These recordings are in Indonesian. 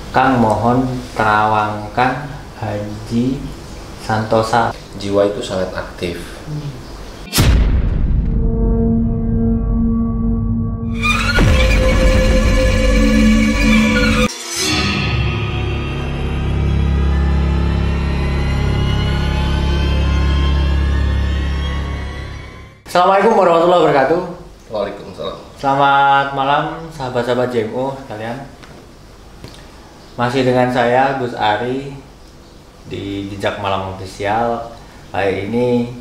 Kang mohon terawangkan Haji Santosa. Jiwa itu sangat aktif. Assalamualaikum warahmatullahi wabarakatuh. Waalaikumsalam. Selamat malam sahabat-sahabat JMO sekalian. Masih dengan saya Gus Ari di Jejak Malam Official. Kali ini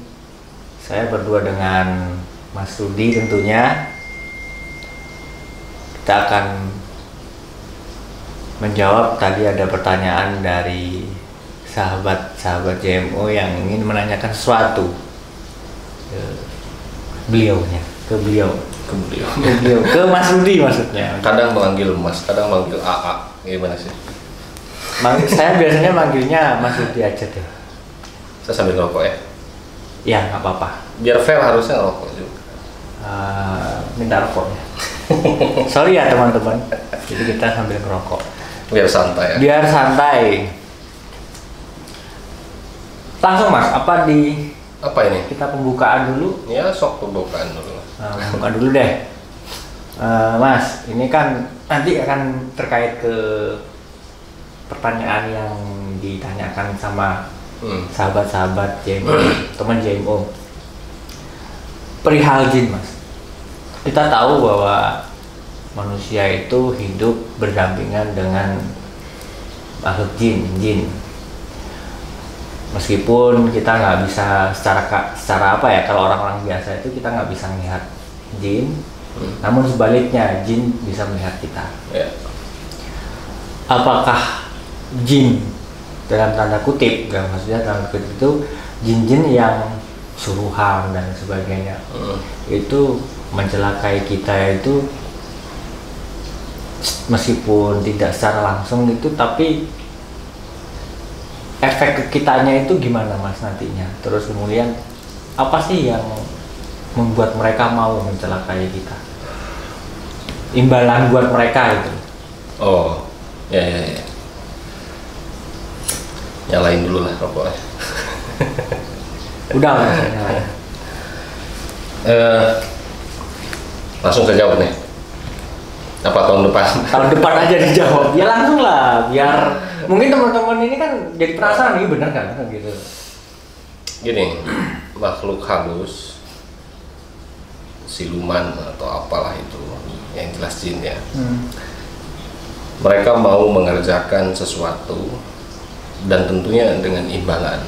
saya berdua dengan Mas Rudi tentunya. Kita akan menjawab tadi ada pertanyaan dari sahabat-sahabat JMO yang ingin menanyakan sesuatu ke beliau, ke Mas Rudi maksudnya. Kadang manggil Mas, kadang manggil AA. Gimana sih? Saya biasanya manggilnya Mas Rudi aja deh. Saya sambil ngerokok ya? Ya nggak apa-apa. Biar fair harusnya ngerokok juga. Minta rokoknya. Sorry ya teman-teman. Jadi kita sambil ngerokok. Biar santai ya? Biar santai. Langsung Mas, apa ini? kita pembukaan dulu? Ya sok pembukaan dulu. Buka dulu deh, Mas. Ini kan nanti akan terkait ke pertanyaan yang ditanyakan sama sahabat-sahabat JMO, teman JMO. Perihal jin, Mas. Kita tahu bahwa manusia itu hidup berdampingan dengan makhluk jin. Meskipun kita nggak bisa secara apa ya, kalau orang-orang biasa itu kita nggak bisa melihat jin, namun sebaliknya jin bisa melihat kita. Ya. Apakah jin dalam tanda kutip, maksudnya dalam kutip itu jin-jin yang suruhan dan sebagainya itu mencelakai kita itu, meskipun tidak secara langsung itu, tapi efek ke kitanya itu gimana Mas nantinya? Terus kemudian apa sih yang membuat mereka mau mencelakai kita? Imbalan buat mereka itu. Oh, ya. Nyalain dulu lah rokoknya. Udah Mas, nyalain. Langsung saya jawab nih. Apa tahun depan? Tahun depan aja dijawab. Ya langsung lah, biar mungkin teman-teman ini kan jadi penasaran ini benar kan gitu. Gini, makhluk halus, siluman atau apalah itu, yang jelas jin ya. Mereka mau mengerjakan sesuatu dan tentunya dengan imbalan.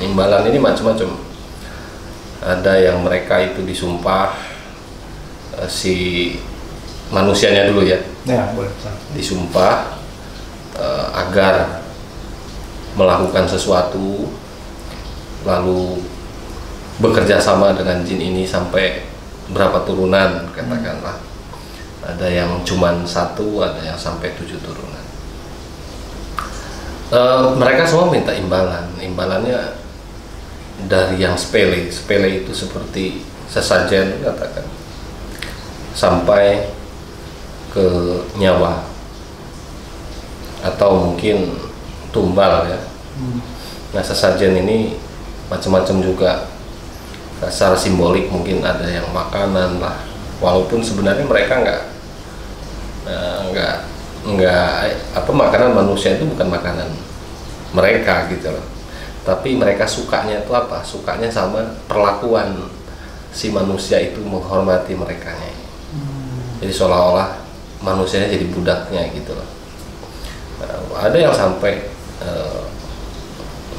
Imbalan ini macam-macam. Ada yang mereka itu disumpah, si manusianya dulu ya. Ya, boleh. Disumpah agar melakukan sesuatu, lalu bekerja sama dengan jin ini sampai berapa turunan katakanlah. Ada yang cuman 1, ada yang sampai 7 turunan. Mereka semua minta imbalan. Imbalannya dari yang sepele itu seperti sesajen katakan, sampai ke nyawa atau mungkin tumbal ya. Nah, sesajen ini macam-macam juga. Secara simbolik mungkin ada yang makanan lah, walaupun sebenarnya mereka makanan manusia itu bukan makanan mereka gitu loh. Tapi mereka sukanya itu apa? Sukanya sama perlakuan si manusia itu, menghormati mereka. Jadi seolah-olah manusianya jadi budaknya gitu loh. Ada yang sampai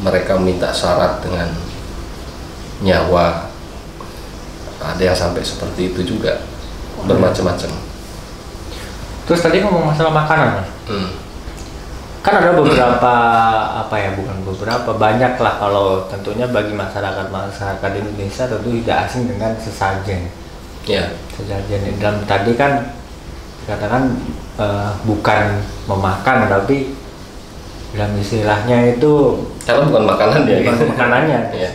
mereka minta syarat dengan nyawa, ada yang sampai seperti itu juga, bermacam-macam. Terus tadi ngomong masalah makanan, Mas. Kan ada beberapa banyak lah, kalau tentunya bagi masyarakat Indonesia tentu tidak asing dengan sesajen. Ya. Sesajen dalam tadi kan dikatakan bukan memakan, tapi dalam istilahnya itu karena bukan makanan ya. Bukan makanannya, ya.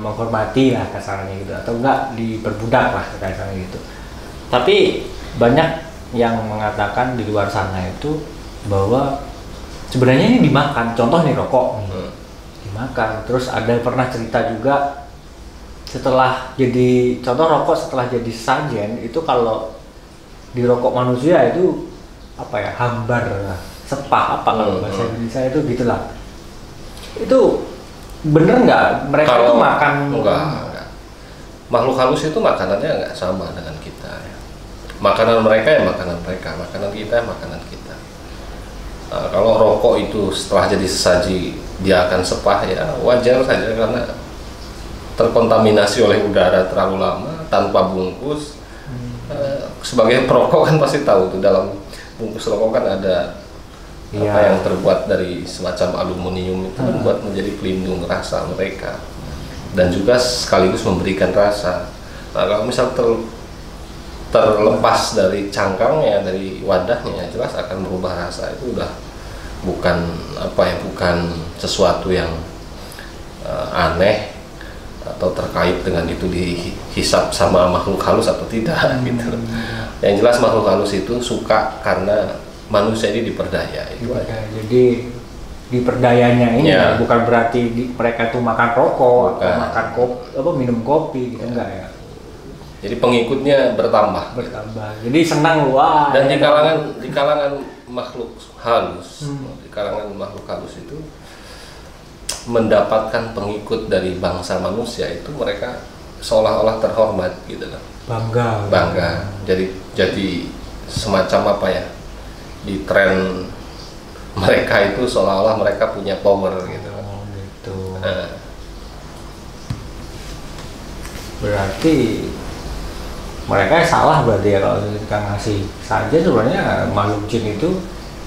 Menghormati lah kasarnya gitu, atau enggak diperbudak lah kasarnya gitu. Tapi banyak yang mengatakan di luar sana itu bahwa sebenarnya ini dimakan. Contoh nih rokok nih, dimakan. Terus ada pernah cerita juga setelah jadi contoh rokok setelah jadi sajen itu kalau di rokok manusia itu apa ya, hambar, sepah apa kalau bahasa Indonesia itu gitulah. Itu bener nggak mereka kalau, itu makan? Enggak. Makhluk halus itu makanannya nggak sama dengan kita ya. Makanan mereka ya makanan mereka, makanan kita ya makanan kita. Nah, kalau rokok itu setelah jadi sesaji dia akan sepah ya wajar saja karena terkontaminasi oleh udara terlalu lama tanpa bungkus. Sebagai perokok kan pasti tahu tuh dalam bungkus rokok kan ada apa yang terbuat dari semacam aluminium itu membuat menjadi pelindung rasa mereka dan juga sekaligus memberikan rasa. Nah, kalau misal terlepas dari cangkangnya, dari wadahnya, jelas akan merubah rasa. Itu udah bukan apa ya, bukan sesuatu yang aneh atau terkait dengan itu dihisap sama makhluk halus atau tidak gitu. Yang jelas makhluk halus itu suka karena manusia ini diperdaya itu aja. Jadi diperdayanya ini bukan berarti mereka tuh makan rokok atau makan minum kopi gitu, enggak ya. Jadi pengikutnya bertambah. Jadi senang wah. Dan di kalangan makhluk halus, di kalangan makhluk halus itu mendapatkan pengikut dari bangsa manusia itu mereka seolah-olah terhormat gitu loh. Bangga. Jadi semacam apa ya? Di tren mereka itu seolah-olah mereka punya power gitu. Gitu. Berarti mereka salah berarti ya kalau kita ngasih sajen. Sebenarnya makhluk jin itu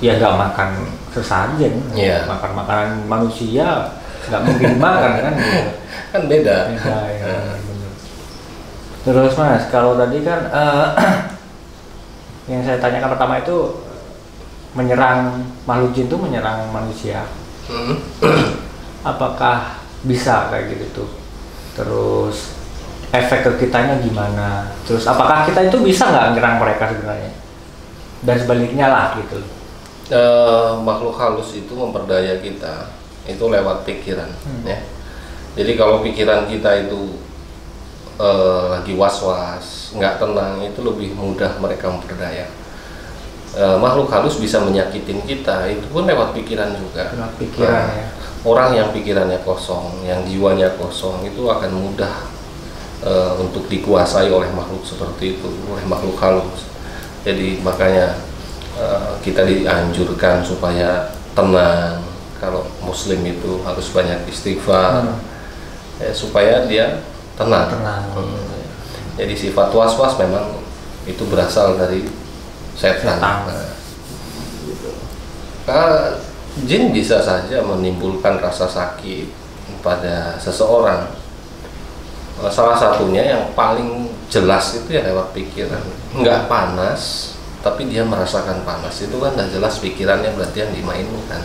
ya nggak makan sesajen, makan makanan manusia nggak mungkin makan kan? Gitu. Kan beda ya. Terus Mas, kalau tadi kan yang saya tanyakan pertama itu menyerang makhluk jin itu menyerang manusia. Apakah bisa kayak gitu tuh? Terus efek ke kitanya gimana? Terus apakah kita itu bisa nggak nyerang mereka sebenarnya? Dan sebaliknya lah gitu. Makhluk halus itu memperdaya kita itu lewat pikiran ya. Jadi kalau pikiran kita itu lagi was-was, nggak tenang, itu lebih mudah mereka memperdaya. Makhluk halus bisa menyakitin kita itu pun lewat pikiran juga. Lewat pikiran ya. Orang yang pikirannya kosong, yang jiwanya kosong itu akan mudah untuk dikuasai oleh makhluk seperti itu, oleh makhluk halus. Jadi makanya kita dianjurkan supaya tenang. Kalau muslim itu harus banyak istighfar supaya dia tenang. Jadi sifat was-was memang itu berasal dari setan. Jin bisa saja menimbulkan rasa sakit pada seseorang. Salah satunya yang paling jelas itu ya lewat pikiran. Nggak panas, tapi dia merasakan panas. Itu kan udah jelas pikirannya berarti yang dimainkan.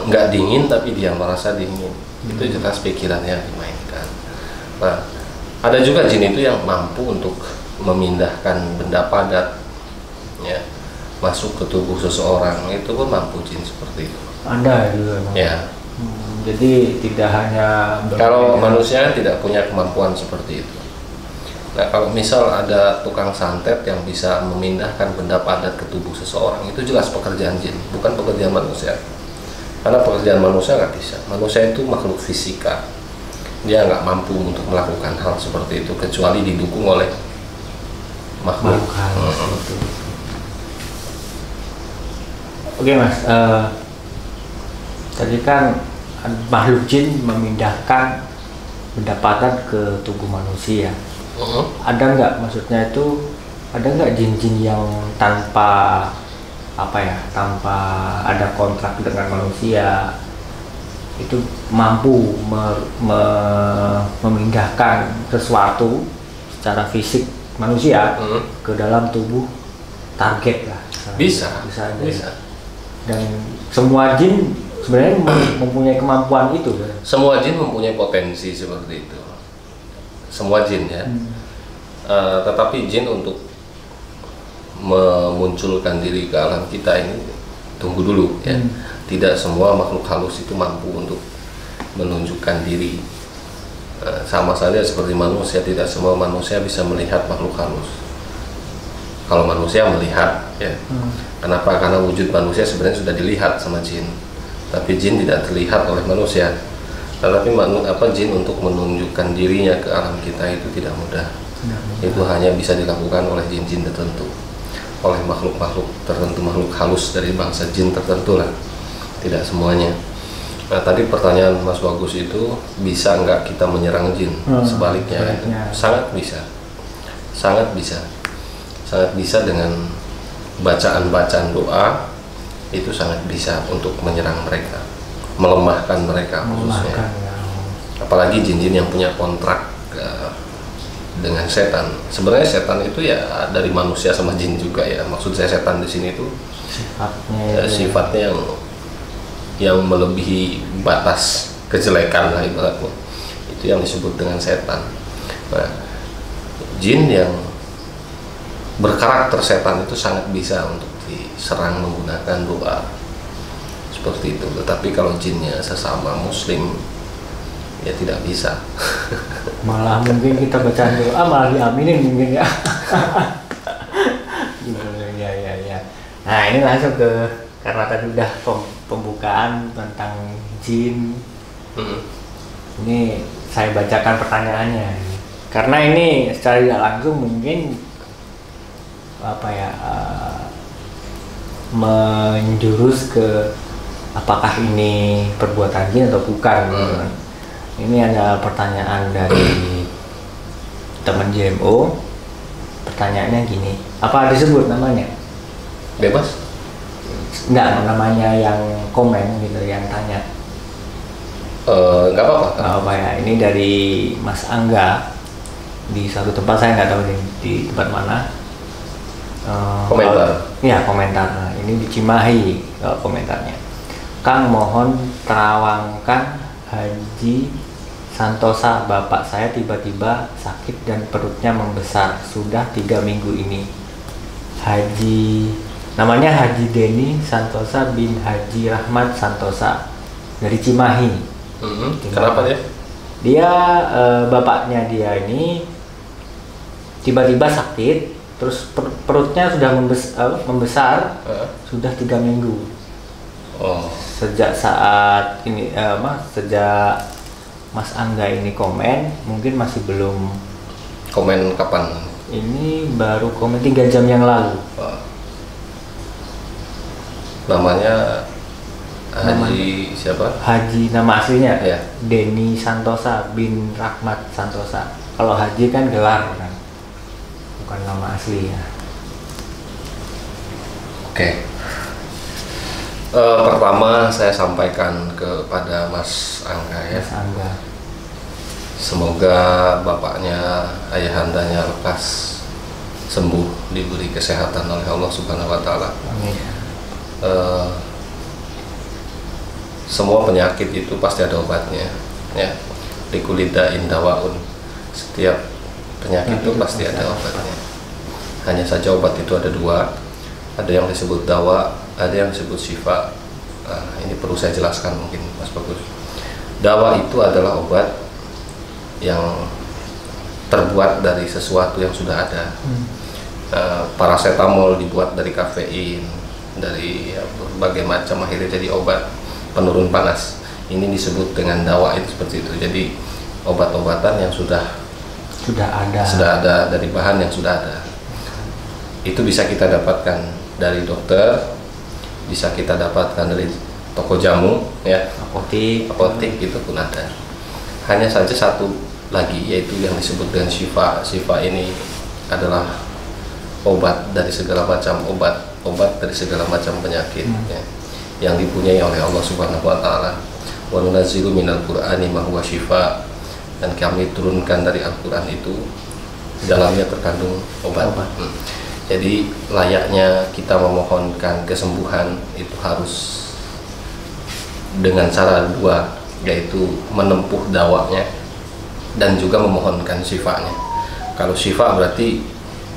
Nggak dingin, tapi dia merasa dingin. Itu jelas pikirannya yang dimainkan. Nah, ada juga jin itu yang mampu untuk memindahkan benda padat ya masuk ke tubuh seseorang. Itu pun mampu jin seperti itu. Ada juga. Ya. Jadi tidak hanya kalau manusia tidak punya kemampuan seperti itu. Nah, kalau misal ada tukang santet yang bisa memindahkan benda padat ke tubuh seseorang, itu jelas pekerjaan jin, bukan pekerjaan manusia. Karena pekerjaan manusia nggak bisa. Manusia itu makhluk fisika, dia nggak mampu untuk melakukan hal seperti itu kecuali didukung oleh makhluk. Oke Mas, tadi kan makhluk jin memindahkan benda padat ke tubuh manusia. Ada nggak, maksudnya itu ada nggak jin-jin yang tanpa tanpa ada kontrak dengan manusia itu mampu memindahkan sesuatu secara fisik manusia ke dalam tubuh target lah? Bisa. Dan semua jin sebenarnya mempunyai kemampuan itu kan? Semua jin mempunyai potensi seperti itu. Semua jin ya. Tetapi jin untuk memunculkan diri ke alam kita ini tunggu dulu ya. Tidak semua makhluk halus itu mampu untuk menunjukkan diri. Sama saja seperti manusia, tidak semua manusia bisa melihat makhluk halus. Kalau manusia melihat ya. Kenapa? Karena wujud manusia sebenarnya sudah dilihat sama jin, tapi jin tidak terlihat oleh manusia. Tetapi jin untuk menunjukkan dirinya ke alam kita itu tidak mudah. Itu hanya bisa dilakukan oleh jin-jin tertentu, oleh makhluk-makhluk tertentu, makhluk halus dari bangsa jin tertentu lah. Tidak semuanya. Nah, tadi pertanyaan Mas Bagus itu, bisa nggak kita menyerang jin? Sebaliknya, sangat bisa, sangat bisa, sangat bisa dengan bacaan-bacaan doa itu sangat bisa untuk menyerang mereka, melemahkan mereka khususnya. Apalagi jin-jin yang punya kontrak dengan setan. Sebenarnya setan itu ya dari manusia sama jin juga ya. Maksud saya setan di sini itu sifatnya yang melebihi batas kejelekan lah ibaratnya. Itu yang disebut dengan setan. Nah, jin yang berkarakter setan itu sangat bisa untuk diserang menggunakan doa seperti itu. Tetapi kalau jinnya sesama muslim ya tidak bisa. Malah mungkin kita baca doa malah diaminin mungkin ya. Ya. Nah, ini langsung ke, karena tadi udah pembukaan tentang jin. Ini saya bacakan pertanyaannya. Karena ini secara tidak langsung mungkin menjurus ke apakah ini perbuatan jin atau bukan gitu kan. Ini ada pertanyaan dari teman JMO. Pertanyaannya gini, apa disebut namanya? Bebas? Enggak, namanya yang komen gitu, yang tanya. Nggak apa-apa. Nggak apa ya, ini dari Mas Angga di satu tempat, saya nggak tahu di tempat mana. Komentar. Iya, komentar. Nah, ini di Cimahi komentarnya. Kang, mohon terawangkan Haji Santosa, bapak saya tiba-tiba sakit dan perutnya membesar sudah 3 minggu ini. Namanya Haji Deni Santosa bin Haji Rahmat Santosa dari Cimahi. Kenapa dia? Dia bapaknya dia ini tiba-tiba sakit, terus perutnya sudah membesar sudah 3 minggu. Sejak saat ini sejak Mas Angga ini komen, mungkin masih belum. Komen kapan? Ini baru komen 3 jam yang lalu. Namanya Haji siapa? Haji, nama aslinya ya. Deni Santosa bin Rahmat Santosa. Kalau Haji kan gelar kan, bukan nama asli ya. Oke. Pertama saya sampaikan kepada Mas Angga ya. Mas Angga. Semoga bapaknya, ayahandanya lekas sembuh, diberi kesehatan oleh Allah Subhanahu wa Ta'ala. Amin. Semua penyakit itu pasti ada obatnya ya. Likulida indawaun. Setiap penyakit itu pasti ada obatnya. Hanya saja obat itu ada 2. Ada yang disebut dawa, ada yang disebut syifa. Ini perlu saya jelaskan mungkin Mas Bagus. Dawa itu adalah obat yang terbuat dari sesuatu yang sudah ada. Paracetamol dibuat dari kafein, dari berbagai macam, akhirnya jadi obat penurun panas. Ini disebut dengan dawa, itu seperti itu. Jadi obat-obatan yang sudah ada dari bahan yang sudah ada. Itu bisa kita dapatkan dari dokter, bisa kita dapatkan dari toko jamu ya, apotik itu pun ada. Hanya saja satu lagi, yaitu yang disebut dengan syifa. Syifa ini adalah obat dari segala macam obat dari segala macam penyakit ya, yang dipunyai oleh Allah Subhanahu wa Ta'ala. Wa nunazzilu minal Qur'ani ma huwa syifa, dan kami turunkan dari Al-Qur'an itu dalamnya terkandung obat. Jadi layaknya kita memohonkan kesembuhan itu harus dengan cara 2, yaitu menempuh dawanya dan juga memohonkan syifanya. Kalau syifa berarti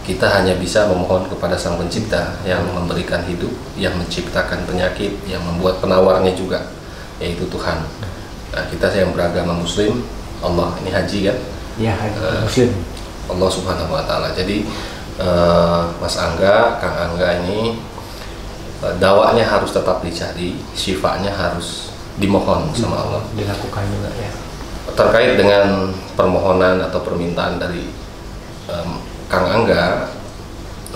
kita hanya bisa memohon kepada Sang Pencipta yang memberikan hidup, yang menciptakan penyakit, yang membuat penawarnya juga, yaitu Tuhan. Nah, kita yang beragama Muslim, Allah, ini haji kan? Ya, haji Muslim. Allah Subhanahu Wa Taala. Jadi Mas Angga, Kang Angga ini dawanya harus tetap dicari, syifanya harus dimohon sama Allah. Dilakukan juga ya. Terkait dengan permohonan atau permintaan dari Kang Angga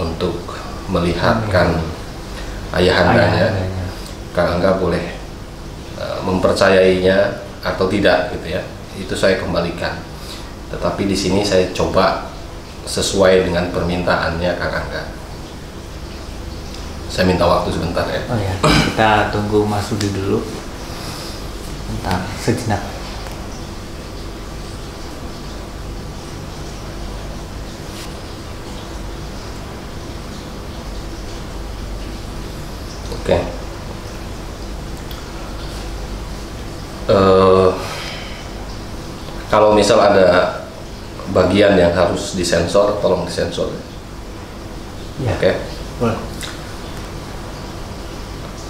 untuk melihatkan ayahandanya, Kang Angga boleh mempercayainya atau tidak gitu ya. Itu saya kembalikan. Tetapi di sini saya coba sesuai dengan permintaannya Kang Angga. Saya minta waktu sebentar ya. Oh ya, kita tunggu Mas Rudi dulu. Bentar, sejenak. Oke. Kalau misal ada bagian yang harus disensor, tolong disensor. Ya. Oke. Boleh.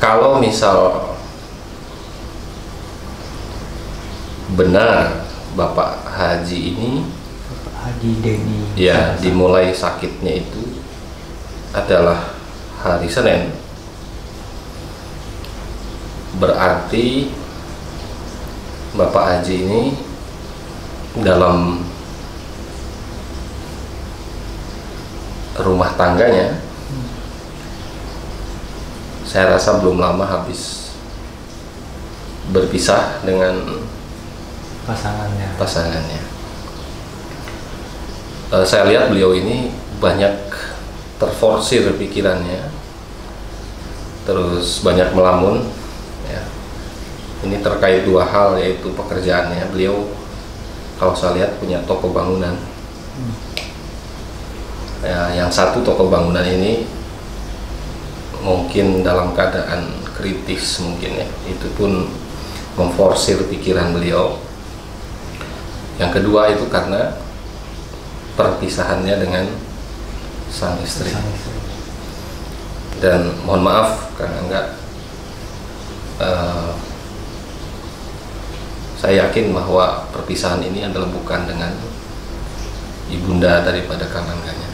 Kalau misal benar Bapak Haji ini, Bapak Haji Denny, ya, dimulai sakitnya itu adalah hari Senin, berarti Bapak Haji ini dalam rumah tangganya, saya rasa belum lama habis berpisah dengan pasangannya. Saya lihat beliau ini banyak terforsir pikirannya, terus banyak melamun ya. Ini terkait dua hal, yaitu pekerjaannya. Beliau kalau saya lihat punya toko bangunan ya, yang satu toko bangunan ini mungkin dalam keadaan kritis mungkin ya, itu pun memforsir pikiran beliau. Yang kedua itu karena perpisahannya dengan sang istri. Dan mohon maaf karena saya yakin bahwa perpisahan ini adalah bukan dengan ibunda daripada Kang Angganya.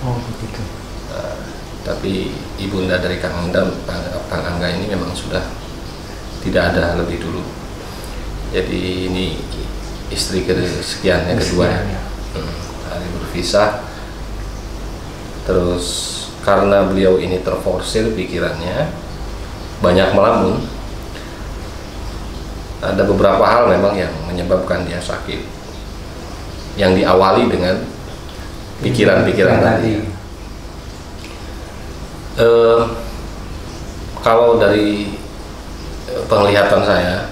Oh begitu. Tapi ibunda dari Kang Angga ini memang sudah tidak ada lebih dulu. Jadi ini istri kesekian yang kedua ya. Hari berpisah. Terus karena beliau ini terforsir pikirannya, banyak melamun. Ada beberapa hal memang yang menyebabkan dia sakit, yang diawali dengan pikiran-pikiran tadi. Kalau dari penglihatan saya,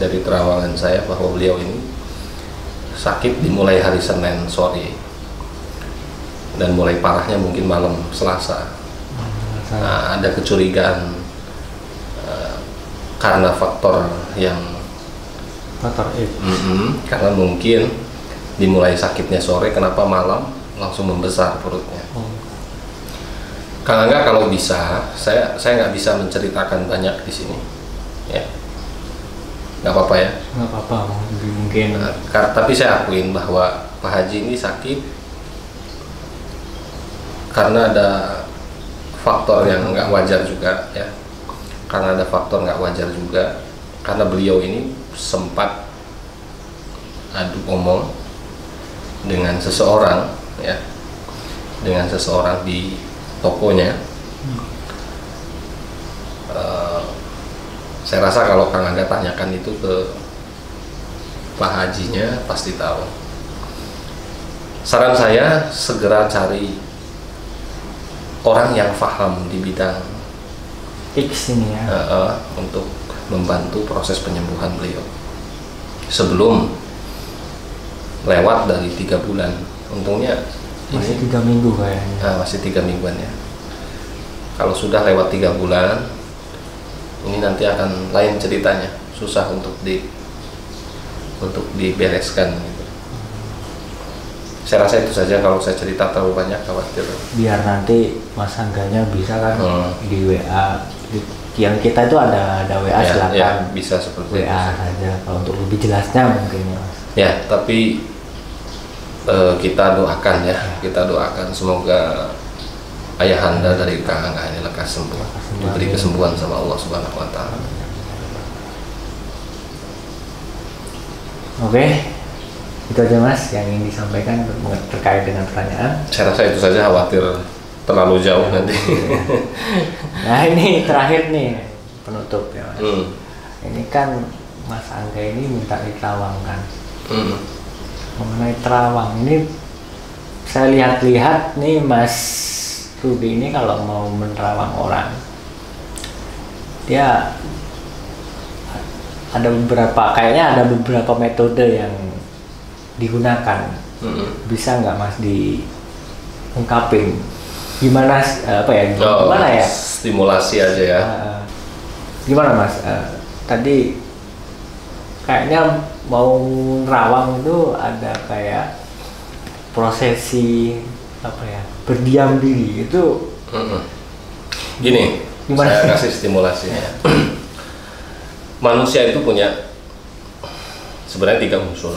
dari terawangan saya, bahwa beliau ini sakit dimulai hari Senin sore dan mulai parahnya mungkin malam Selasa. Nah, ada kecurigaan karena faktor karena mungkin dimulai sakitnya sore, kenapa malam langsung membesar perutnya. Kang Angga kalau bisa, saya nggak bisa menceritakan banyak di sini, ya, nggak apa-apa ya. Nggak apa-apa, mungkin. Tapi saya akuin bahwa Pak Haji ini sakit karena ada faktor yang nggak wajar juga, ya. Karena ada faktor nggak wajar juga, karena beliau ini sempat adu omong dengan seseorang, ya, dengan seseorang di tokonya. Saya rasa kalau Kang Angga tanyakan itu ke Pak Hajinya pasti tahu. Saran saya segera cari orang yang paham di bidang X ini ya, untuk membantu proses penyembuhan beliau sebelum lewat dari 3 bulan. Untungnya masih 3 minggu kayaknya. Masih 3 mingguan ya. Kalau sudah lewat 3 bulan, ini nanti akan lain ceritanya, susah untuk dibereskan gitu. Saya rasa itu saja, kalau saya cerita terlalu banyak khawatir. Biar nanti Mas Angganya bisa kan di WA. Yang kita itu ada WA, silakan. Ya, bisa seperti WA itu saja kalau untuk lebih jelasnya mungkin ya Mas. Ya, tapi kita doakan ya, kita doakan semoga ayahanda dari Kang Angga ini lekas sembuh, diberi kesembuhan sama Allah Subhanahu wa taala. Oke, itu aja Mas yang ingin disampaikan terkait dengan pertanyaan. Saya rasa itu saja, khawatir terlalu jauh nanti. Nah ini terakhir nih penutup ya Mas. Ini kan Mas Angga ini minta diterawangkan. Mengenai terawang ini, saya lihat-lihat nih Mas Rudi ini kalau mau menerawang orang, dia kayaknya ada beberapa metode yang digunakan. Bisa nggak Mas diungkapin gimana gimana ya? Stimulasi aja ya. Gimana Mas? Tadi kayaknya mau nerawang itu ada kayak prosesi berdiam diri itu. Gini, gimana? Saya kasih stimulasinya. Manusia itu punya sebenarnya 3 unsur.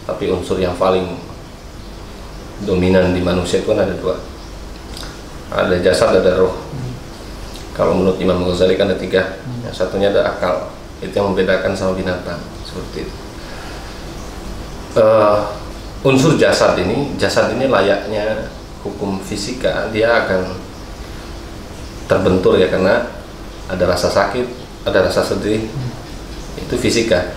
Tapi unsur yang paling dominan di manusia itu kan ada 2. Ada jasad, ada roh. Kalau menurut Imam Ghazali kan ada 3. Yang satunya ada akal. Itu yang membedakan sama binatang, seperti itu. Unsur jasad ini layaknya hukum fisika, dia akan terbentur ya, karena ada rasa sakit, ada rasa sedih, itu fisika.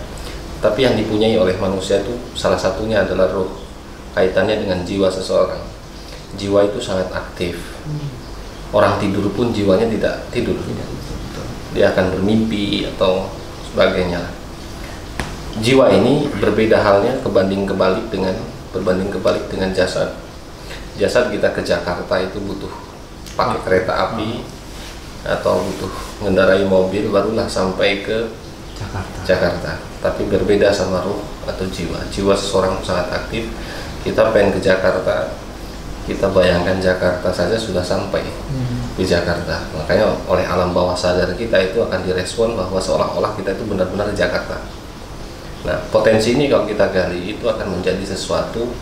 Tapi yang dipunyai oleh manusia itu salah satunya adalah roh, kaitannya dengan jiwa seseorang. Jiwa itu sangat aktif. Orang tidur pun jiwanya tidak tidur, dia akan bermimpi atau sebagainya. Jiwa ini berbeda halnya berbanding kebalik dengan jasad. Jasad kita ke Jakarta itu butuh pakai kereta api atau butuh mengendarai mobil barulah sampai ke Jakarta. Tapi berbeda sama ruh atau jiwa. Jiwa seseorang sangat aktif. Kita pengen ke Jakarta, kita bayangkan Jakarta saja sudah sampai di Jakarta. Makanya oleh alam bawah sadar kita itu akan direspon bahwa seolah-olah kita itu benar-benar di Jakarta. Nah, potensi ini kalau kita gali itu akan menjadi sesuatu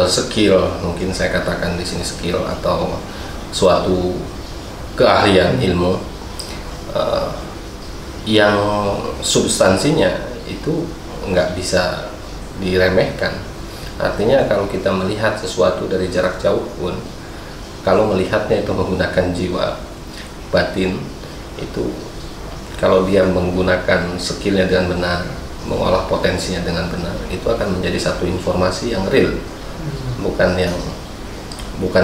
skill, mungkin saya katakan di sini skill atau suatu keahlian ilmu yang substansinya itu nggak bisa diremehkan. Artinya kalau kita melihat sesuatu dari jarak jauh pun, kalau melihatnya itu menggunakan jiwa batin, itu kalau dia menggunakan skillnya dengan benar, mengolah potensinya dengan benar, itu akan menjadi satu informasi yang real, bukan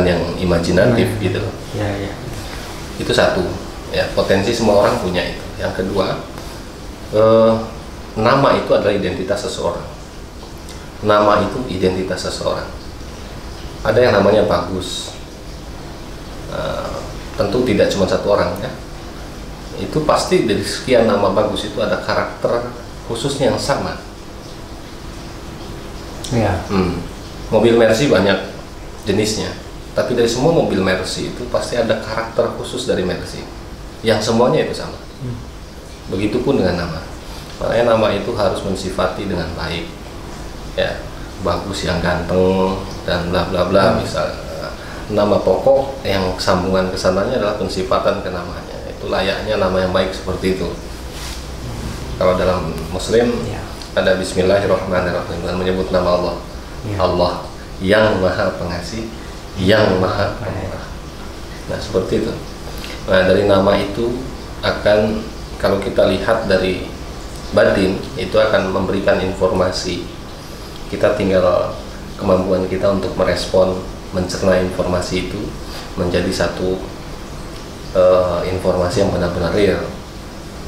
yang imajinatif gitu. Ya. Itu satu, ya, potensi semua orang punya itu. Yang kedua, nama itu adalah identitas seseorang. Nama itu identitas seseorang. Ada yang namanya bagus, tentu tidak cuma satu orang ya. Itu pasti dari sekian nama bagus itu ada karakter khususnya yang sama. Ya. Mobil Mercy banyak jenisnya, tapi dari semua mobil Mercy itu pasti ada karakter khusus dari Mercy, yang semuanya itu sama. Begitupun dengan nama. Makanya nama itu harus mensifati dengan baik, ya, bagus yang ganteng dan bla bla bla. Misal nama pokok yang sambungan kesananya adalah pensifatan ke namanya. Itu layaknya nama yang baik seperti itu. Kalau dalam Muslim ada Bismillahirrahmanirrahim, dengan menyebut nama Allah. Allah yang Maha Pengasih, yang Maha Pemurah. Nah, seperti itu. Nah, dari nama itu akan, kalau kita lihat dari batin, itu akan memberikan informasi. Kita tinggal kemampuan kita untuk merespon, mencerna informasi itu menjadi satu informasi yang benar-benar real,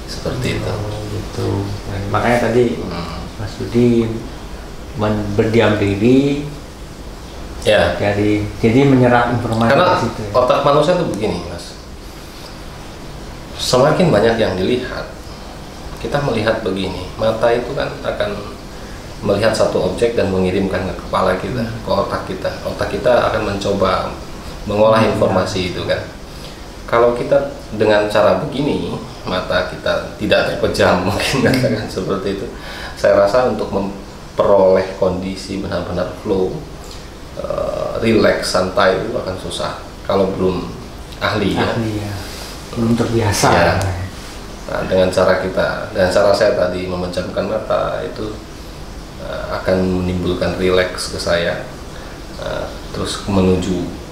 seperti itu. Gitu. Nah, makanya tadi Mas Budi berdiam diri, ya, jadi menyerap informasi. Karena situ, ya. Otak manusia itu begini, Mas. Semakin banyak yang dilihat, kita melihat begini, mata itu kan akan melihat satu objek dan mengirimkan ke kepala kita, ke otak kita. Otak kita akan mencoba mengolah informasi itu kan. Kalau kita dengan cara begini, mata kita tidak terpejam mungkin katakan seperti itu. Saya rasa untuk memperoleh kondisi benar-benar flow, relax, santai itu akan susah kalau belum ahli ya. Belum terbiasa Ya. Nah, dengan cara saya tadi memejamkan mata itu akan menimbulkan relax ke saya, terus menuju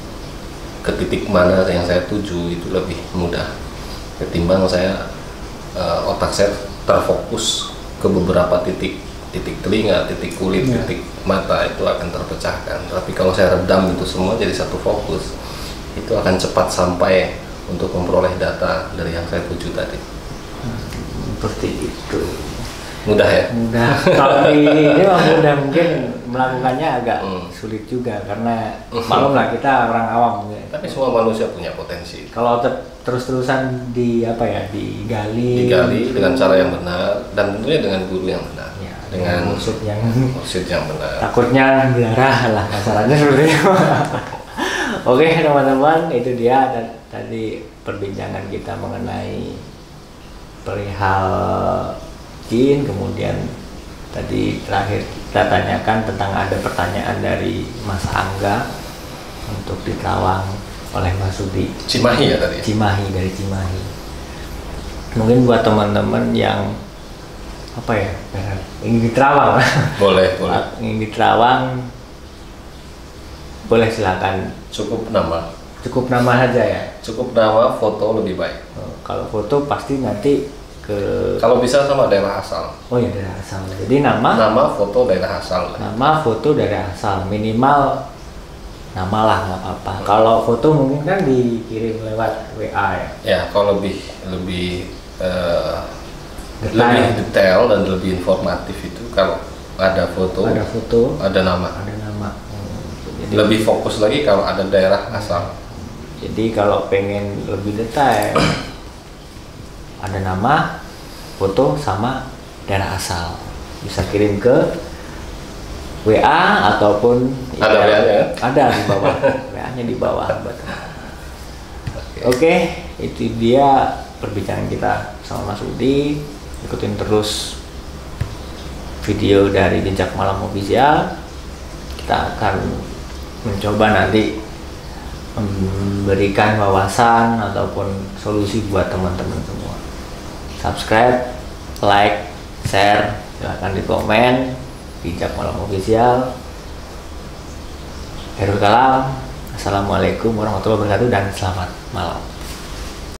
ke titik mana yang saya tuju itu lebih mudah ketimbang otak saya terfokus ke beberapa titik telinga, titik kulit, titik mata itu akan terpecahkan. Tapi kalau saya redam itu semua jadi satu fokus, itu akan cepat sampai untuk memperoleh data dari yang saya tuju tadi. Seperti itu. Mudah ya? Mudah. Kalau ini mah mudah, mungkin melakukannya agak sulit juga karena maklumlah kita orang awam. Tapi semua manusia punya potensi. Kalau terus-terusan digali dengan cara yang benar dan tentunya dengan guru yang benar. Ya, dengan maksud yang benar. Takutnya belarah lah kasarannya seperti itu. Oke teman-teman, itu dia tadi perbincangan kita mengenai perihal jin. Kemudian tadi terakhir kita tanyakan tentang ada pertanyaan dari Mas Angga untuk diterawang oleh Mas Sudi. Cimahi ya tadi? Cimahi, dari Cimahi. Mungkin buat teman-teman yang ingin diterawang, boleh ingin diterawang, boleh silakan. Cukup nama saja ya. Cukup nama, foto lebih baik. Kalau foto pasti nanti kalau bisa sama daerah asal. Oh ya, daerah asal. Jadi nama, foto, daerah asal. Nama, foto, daerah asal. Minimal nama lah, nggak apa-apa. Kalau foto mungkin kan dikirim lewat WA ya. Ya, kalau lebih detail dan lebih informatif itu kalau ada foto, ada nama. Jadi, lebih fokus lagi kalau ada daerah asal. Jadi kalau pengen lebih detail, ada nama, foto sama daerah asal. Bisa kirim ke WA ataupun ada WA-nya? Ada di bawah. WA-nya di bawah. Oke, itu dia perbincangan kita sama Mas Udi. Ikutin terus video dari Jejak Malam Official. Kita akan mencoba nanti memberikan wawasan ataupun solusi buat teman-teman semua. Subscribe, like, share, silahkan di komen. Jejak Malam Official. Khairul kalam. Assalamualaikum warahmatullahi wabarakatuh dan selamat malam.